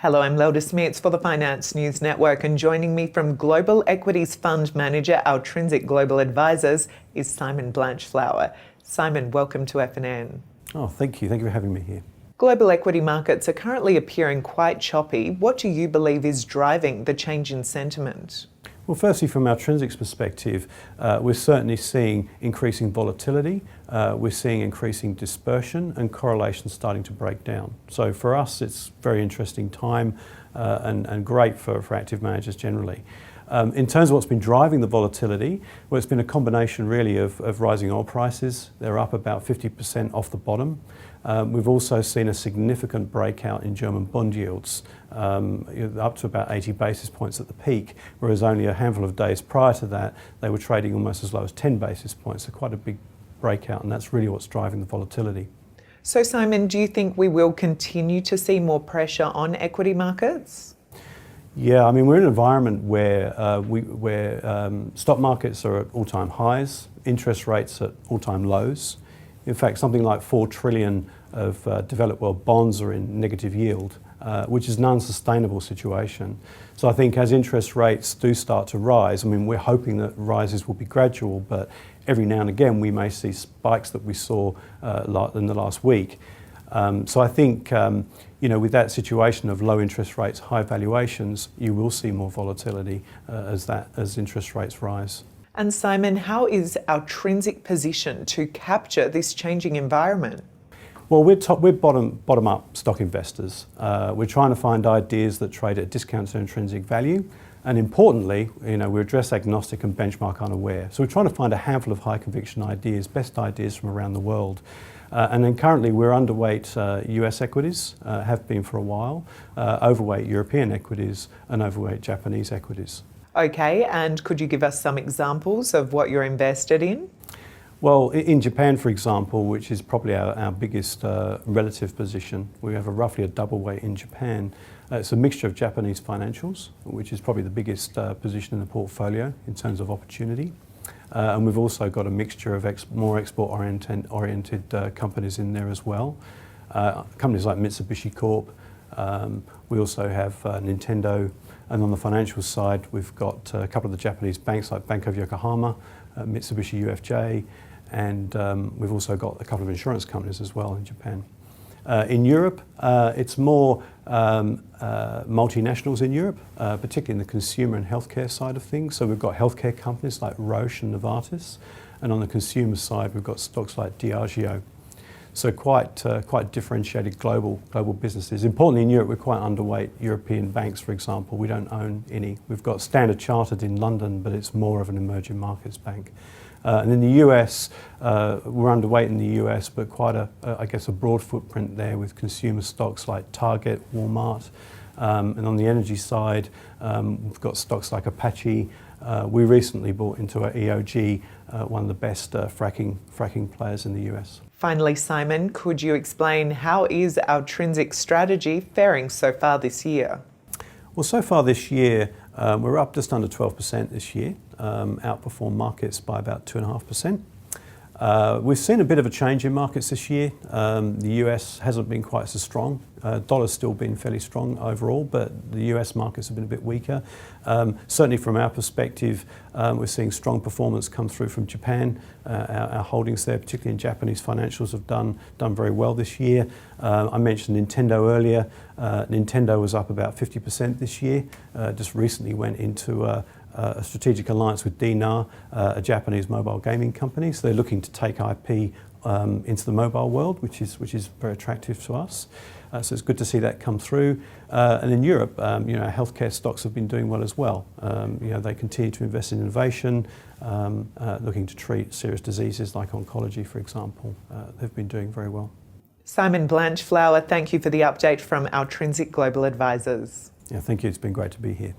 Hello, I'm Lelda Smits for the Finance News Network, and joining me from Global Equities Fund Manager, Altrinsic Global Advisors, is Simon Blanchflower. Simon, welcome to FNN. Oh, thank you. Thank you for having me here. Global equity markets are currently appearing quite choppy. What do you believe is driving the change in sentiment? Well, firstly, from our Altrinsic's perspective, we're certainly seeing increasing volatility. We're seeing increasing dispersion and correlation starting to break down. So for us, it's a very interesting time and great for active managers generally. In terms of what's been driving the volatility, well, it's been a combination really of rising oil prices. They're up about 50% off the bottom. We've also seen a significant breakout in German bond yields, up to about 80 basis points at the peak, whereas only a handful of days prior to that, they were trading almost as low as 10 basis points, so quite a big breakout, and that's really what's driving the volatility. So Simon, do you think we will continue to see more pressure on equity markets? Yeah, I mean, we're in an environment where stock markets are at all-time highs, interest rates at all-time lows. In fact, something like 4 trillion of developed world bonds are in negative yield, which is an unsustainable situation. So I think as interest rates do start to rise, I mean, we're hoping that rises will be gradual, but every now and again we may see spikes that we saw in the last week. So I think, with that situation of low interest rates, high valuations, you will see more volatility as interest rates rise. And Simon, how is Altrinsic positioned to capture this changing environment? Well, we're bottom-up stock investors. We're trying to find ideas that trade at discounts to intrinsic value. And importantly, we're address agnostic and benchmark unaware. So we're trying to find a handful of high conviction ideas, best ideas from around the world. And then currently we're underweight US equities, have been for a while, overweight European equities and overweight Japanese equities. Okay, and could you give us some examples of what you're invested in? Well, in Japan, for example, which is probably our biggest relative position, we have roughly a double weight in Japan. It's a mixture of Japanese financials, which is probably the biggest position in the portfolio in terms of opportunity. And we've also got a mixture of more export-oriented companies in there as well. Companies like Mitsubishi Corp. We also have Nintendo. And on the financial side, we've got a couple of the Japanese banks like Bank of Yokohama, Mitsubishi UFJ, and we've also got a couple of insurance companies as well in Japan. In Europe, it's more multinationals in Europe, particularly in the consumer and healthcare side of things. So we've got healthcare companies like Roche and Novartis, and on the consumer side, we've got stocks like Diageo. So quite differentiated global businesses. Importantly, in Europe, we're quite underweight European banks, for example. We don't own any. We've got Standard Chartered in London, but it's more of an emerging markets bank. And in the US, we're underweight in the US, but quite a broad footprint there with consumer stocks like Target, Wal-Mart. And on the energy side, we've got stocks like Apache. We recently bought into EOG, one of the best fracking players in the US. Finally, Simon, could you explain how is Altrinsic strategy faring so far this year? Well, so far this year, we're up just under 12% this year, outperformed markets by about 2.5%. We've seen a bit of a change in markets this year. The US hasn't been quite so strong. Dollar's still been fairly strong overall, but the US markets have been a bit weaker. Certainly from our perspective, we're seeing strong performance come through from Japan. Our holdings there, particularly in Japanese financials, have done very well this year. I mentioned Nintendo earlier. Nintendo was up about 50% this year. Just recently went into a strategic alliance with Dinar, a Japanese mobile gaming company. So they're looking to take IP into the mobile world, which is very attractive to us. So it's good to see that come through. And in Europe, healthcare stocks have been doing well as well. They continue to invest in innovation, looking to treat serious diseases like oncology, for example. They've been doing very well. Simon Blanchflower, thank you for the update from Altrinsic Global Advisors. Yeah, thank you. It's been great to be here.